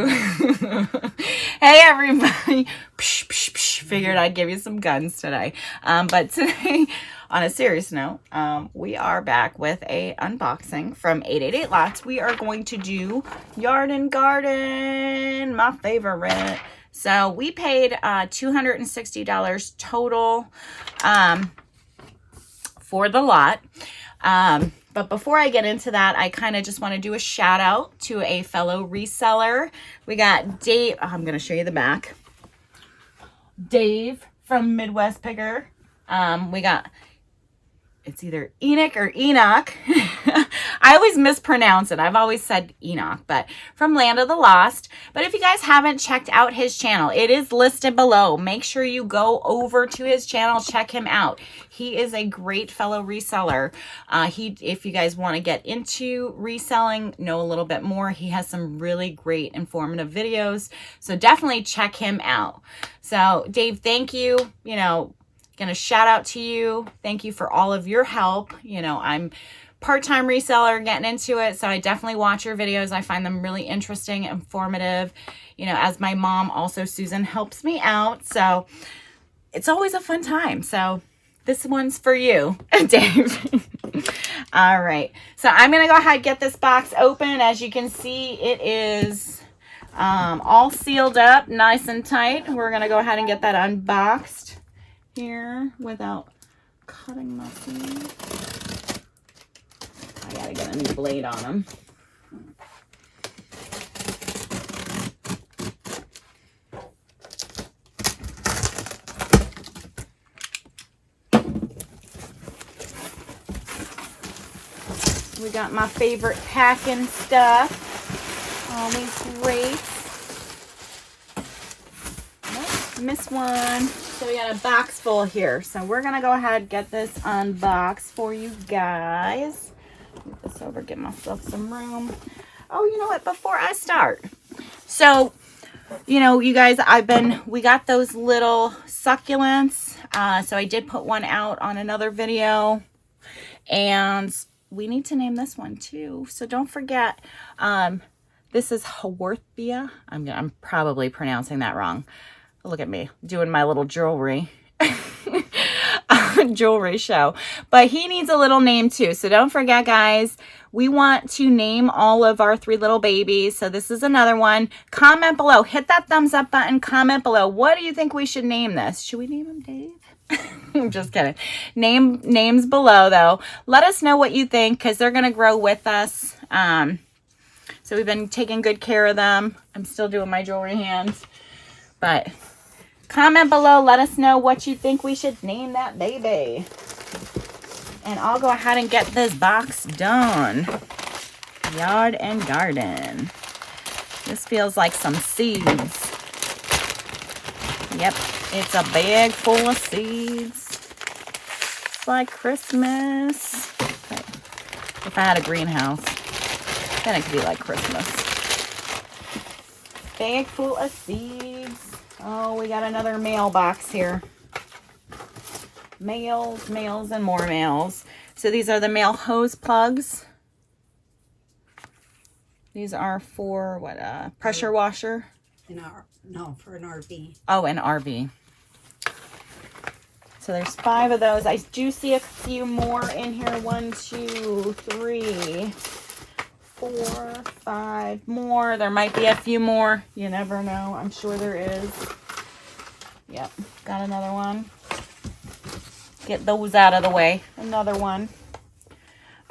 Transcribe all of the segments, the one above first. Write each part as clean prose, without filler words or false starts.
Hey everybody. Psh, psh, psh. Figured I'd give you some guns today. But today, on a serious note, we are back with a unboxing from 888 Lots. We are going to do Yard and Garden, my favorite. So we paid $260 total for the lot. But before I get into that, I kind of just want to do a shout out to a fellow reseller. We got Dave. Oh, I'm going to show you the back. Dave from Midwest Picker. We got, it's either Enoch or Enoch. I always mispronounce it. I've always said Enoch, but from Land of the Lost. But if you guys haven't checked out his channel, it is listed below. Make sure you go over to his channel, check him out. He is a great fellow reseller. If you guys want to get into reselling, know a little bit more, he has some really great informative videos. So definitely check him out. So Dave, thank you. You know, gonna shout out to you. Thank you for all of your help. You know, I'm part-time reseller getting into it, so I definitely watch your videos. I find them really interesting, informative. You know, as my mom, also Susan, helps me out, so it's always a fun time. So this one's for you, Dave. All right, so I'm gonna go ahead and get this box open. As you can see, it is all sealed up nice and tight. We're gonna go ahead and get that unboxed here without cutting my seam. I gotta get a new blade on them. We got my favorite packing stuff. All these rates. Oh, missed one. So we got a box full here. So we're gonna go ahead and get this unboxed for you guys. Move this over, give myself some room. Oh, you know what? Before I start, so you know, you guys, we got those little succulents. So I did put one out on another video, and we need to name this one too. So don't forget, this is Haworthia. I'm probably pronouncing that wrong. Look at me doing my little jewelry. Jewelry show, but he needs a little name too, so don't forget, guys, we want to name all of our 3 little babies. So this is another one. Comment below, hit that thumbs up button, comment below, what do you think we should name this? Should we name him Dave? I'm just kidding. Names below though. Let us know what you think, because they're gonna grow with us. So we've been taking good care of them. I'm still doing my jewelry hands, but comment below, let us know what you think we should name that baby. And I'll go ahead and get this box done. Yard and Garden. This feels like some seeds. Yep, it's a bag full of seeds. It's like Christmas. Okay. If I had a greenhouse, then it could be like Christmas. Bag full of seeds. Oh, we got another mailbox here. Mails, and more mails. So these are the mail hose plugs. These are for what? Pressure washer? No, for an RV. Oh, an RV. So there's 5 of those. I do see a few more in here. 1, 2, 3, 4, 5 more. There might be a few more. You never know. I'm sure there is. Yep, got another one. Get those out of the way. Another one.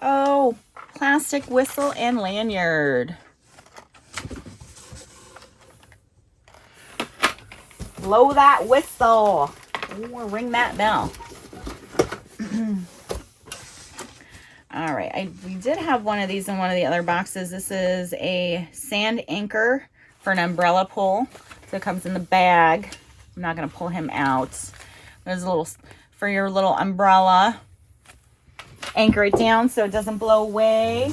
Oh, plastic whistle and lanyard. Blow that whistle. Or ring that bell. All right, we did have one of these in one of the other boxes. This is a sand anchor for an umbrella pull. So it comes in the bag. I'm not going to pull him out. There's a little, for your little umbrella. Anchor it down so it doesn't blow away.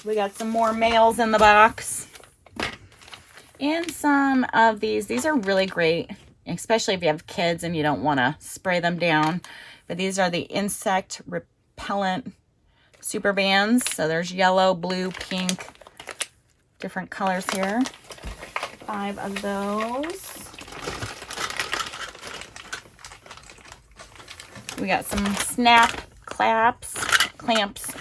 We got some more mails in the box. And some of these are really great, especially if you have kids and you don't want to spray them down. But these are the insect repellent Super Vans. So there's yellow, blue, pink, different colors here. 5 of those. We got some snap clamps, snap clamps.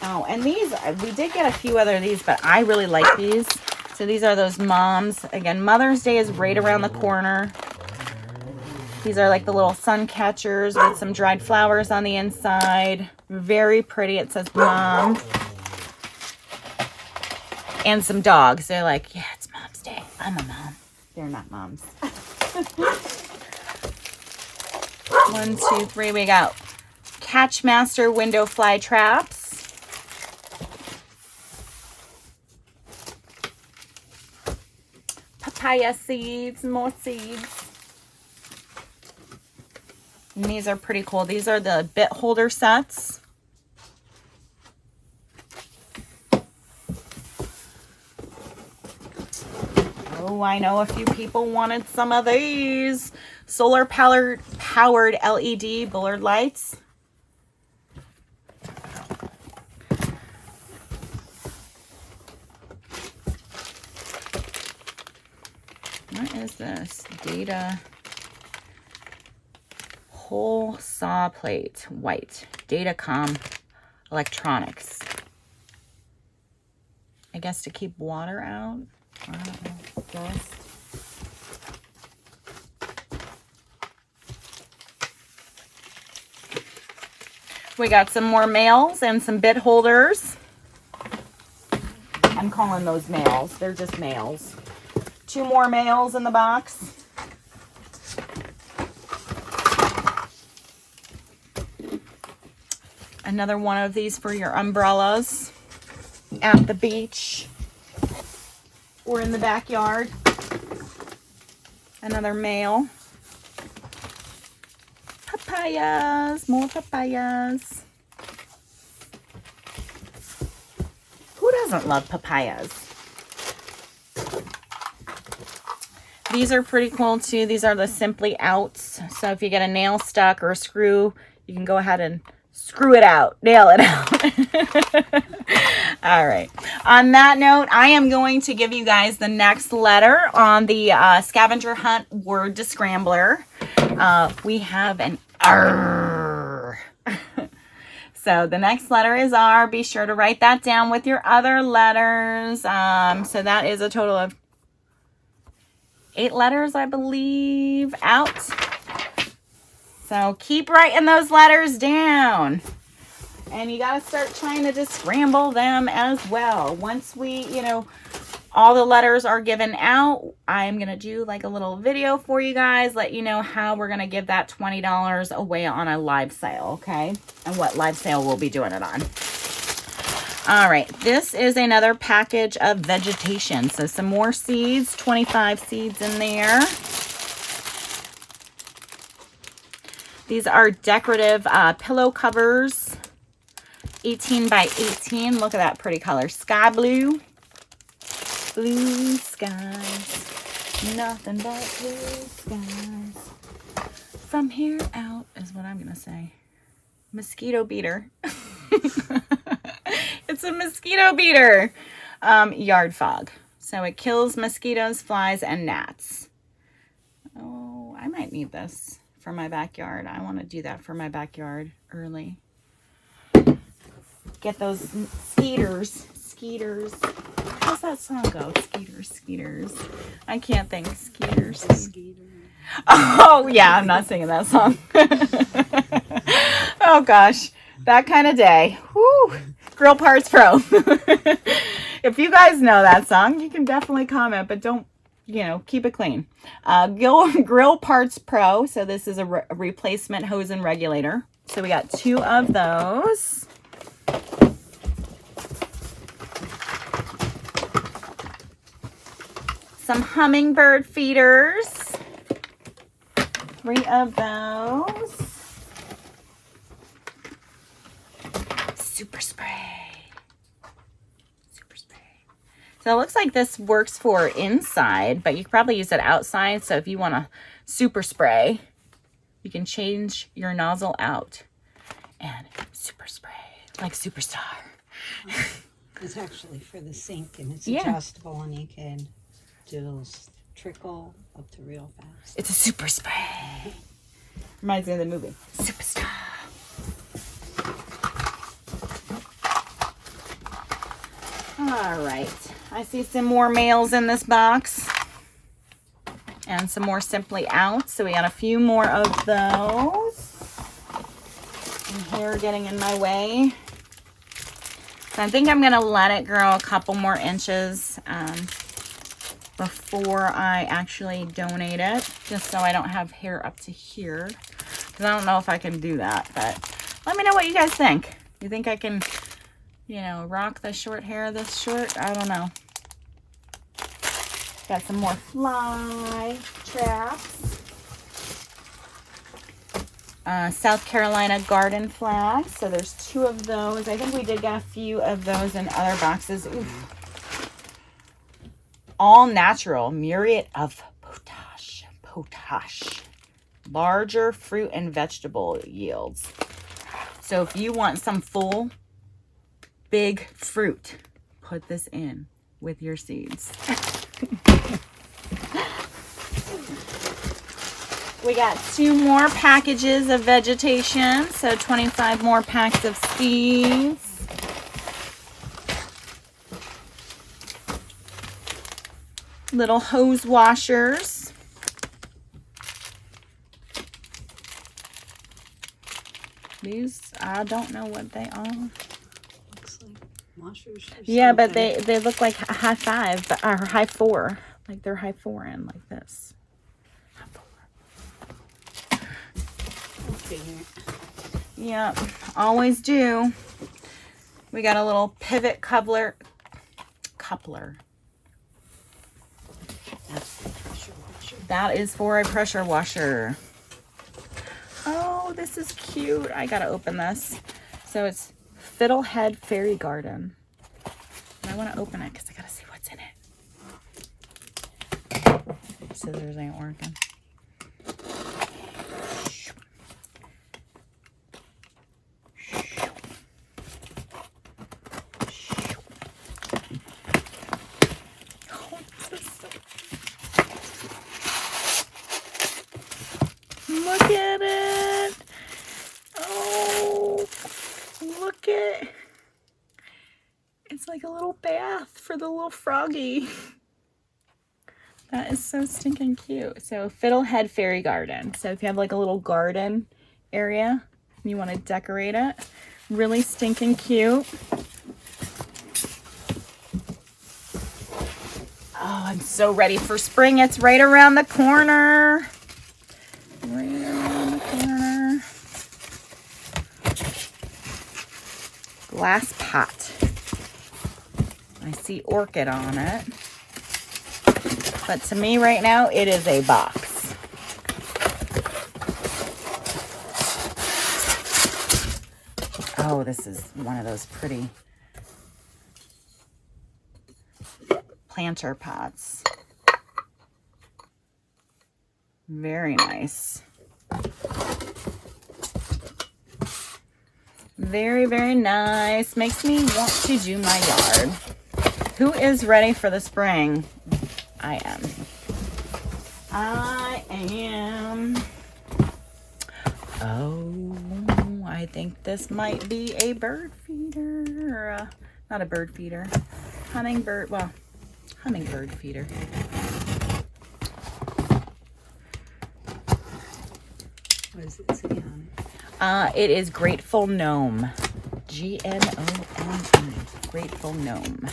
Oh, and these, we did get a few other of these, but I really like these. So these are those moms. Again, Mother's Day is right around the corner. These are like the little sun catchers with some dried flowers on the inside. Very pretty. It says mom. And some dogs. They're like, yeah, it's Mom's Day. I'm a mom. They're not moms. 1, 2, 3. We got Catchmaster window fly traps. Papaya seeds, more seeds. And these are pretty cool. These are the bit holder sets. Oh, I know a few people wanted some of these. Solar powered LED bollard lights. What is this? Data. Whole saw plate, white. Datacom electronics. I guess to keep water out. I don't know. Dust. We got some more males and some bit holders. I'm calling those males. They're just males. 2 more males in the box. Another one of these for your umbrellas at the beach or in the backyard. Another male. Papayas, more papayas. Who doesn't love papayas? These are pretty cool too. These are the Simply Outs. So if you get a nail stuck or a screw, you can go ahead and screw it out, nail it out. All right. On that note, I am going to give you guys the next letter on the scavenger hunt word to scrambler. We have an R. So the next letter is R. Be sure to write that down with your other letters. So that is a total of 8 letters, I believe, out. So keep writing those letters down. And you got to start trying to just scramble them as well. Once we, all the letters are given out, I'm going to do like a little video for you guys, let you know how we're going to give that $20 away on a live sale, okay? And what live sale we'll be doing it on. All right, this is another package of vegetation. So some more seeds, 25 seeds in there. These are decorative pillow covers, 18 by 18. Look at that pretty color. Sky blue. Blue skies. Nothing but blue skies. From here out is what I'm going to say. Mosquito beater. It's a mosquito beater. Yard fog. So it kills mosquitoes, flies, and gnats. Oh, I might need this for my backyard. I want to do that for my backyard early. Get those skeeters. Skeeters. How's that song go? Skeeters, skeeters. I can't think. Skeeters. Skeeter. Oh, yeah. I'm not singing that song. Oh, gosh. That kind of day. Whew. Grill Parts Pro. If you guys know that song, you can definitely comment, but don't, keep it clean. Grill Parts Pro. So this is a replacement hose and regulator. So we got 2 of those. Some hummingbird feeders. 3 of those. Super spray. Super spray. So it looks like this works for inside, but you could probably use it outside. So if you want to super spray, you can change your nozzle out and super spray like Superstar. It's actually for the sink, and it's Yeah. adjustable, and you can do a little trickle up to real fast. It's a super spray. Reminds me of the movie Superstar. All right. I see some more males in this box. And some more Simply Out. So we got a few more of those. And hair getting in my way. So I think I'm going to let it grow a couple more inches before I actually donate it. Just so I don't have hair up to here. Because I don't know if I can do that. But let me know what you guys think. You think I can, you know, rock the short hair this short? I don't know. Got some more fly traps. South Carolina garden flags. So there's 2 of those. I think we did get a few of those in other boxes. Ooh. All natural, muriate of potash. Potash. Larger fruit and vegetable yields. So if you want some full, big fruit, put this in with your seeds. We got 2 more packages of vegetation, so 25 more packs of seeds. Little hose washers. These, I don't know what they are. Looks like washers or Yeah, but something. they look like a high 5, or high 4. Like they're high 4 in like this. Yep, always do. We got a little pivot coupler. That's the pressure washer. That is for a pressure washer. Oh, this is cute. I gotta open this. So it's Fiddlehead Fairy Garden. And I want to open it because I gotta see what's in it. Scissors ain't working. Look at it. Oh, look at. It's like a little bath for the little froggy. That is so stinking cute. So Fiddlehead Fairy Garden. So if you have like a little garden area and you want to decorate it, really stinking cute. Oh, I'm so ready for spring. It's right around the corner. Right around the corner. Glass pot. I see orchid on it. But to me right now, it is a box. Oh, this is one of those pretty planter pots. Very nice. Very, very nice. Makes me want to do my yard. Who is ready for the spring? I am. I am. Oh, I think this might be a bird feeder. Or not a bird feeder. Hummingbird. Well, hummingbird feeder. What does it say on it? It is Grateful Gnome. Gnome. Grateful Gnome.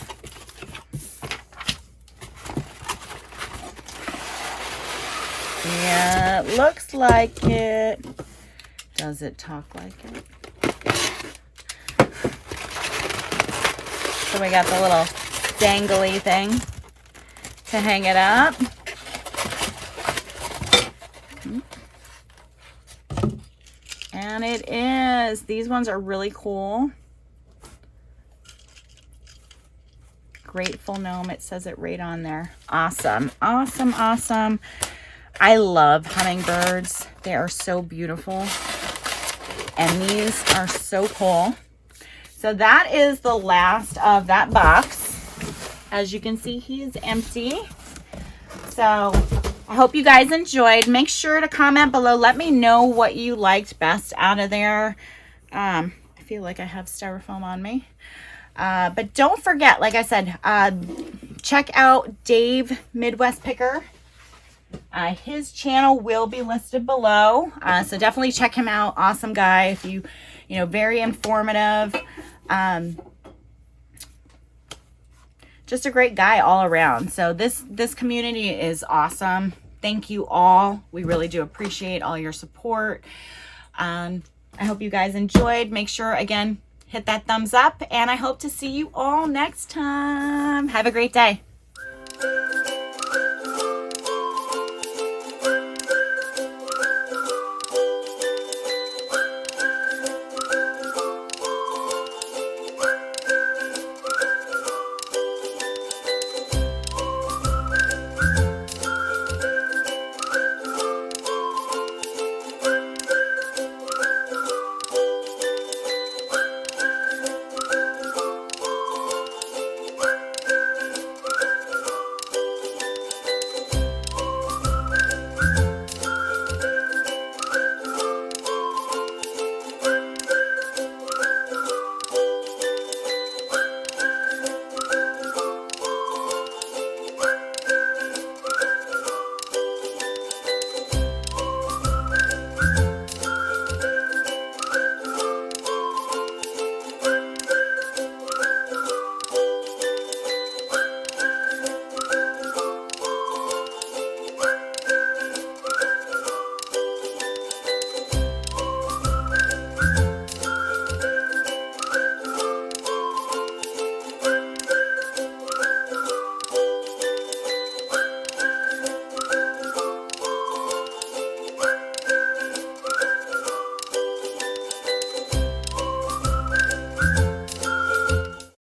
Yeah, it looks like it. Does it talk like it? So we got the little dangly thing to hang it up. And it is. These ones are really cool. Grateful gnome. It says it right on there. Awesome. Awesome. Awesome. I love hummingbirds. They are so beautiful. And these are so cool. So that is the last of that box. As you can see, he is empty. So I hope you guys enjoyed. Make sure to comment below. Let me know what you liked best out of there. I feel like I have styrofoam on me. But don't forget, like I said, check out Dave Midwest Picker. His channel will be listed below. So definitely check him out. Awesome guy. If you know, very informative. Just a great guy all around. So this community is awesome. Thank you all. We really do appreciate all your support. I hope you guys enjoyed. Make sure, again, hit that thumbs up, and I hope to see you all next time. Have a great day.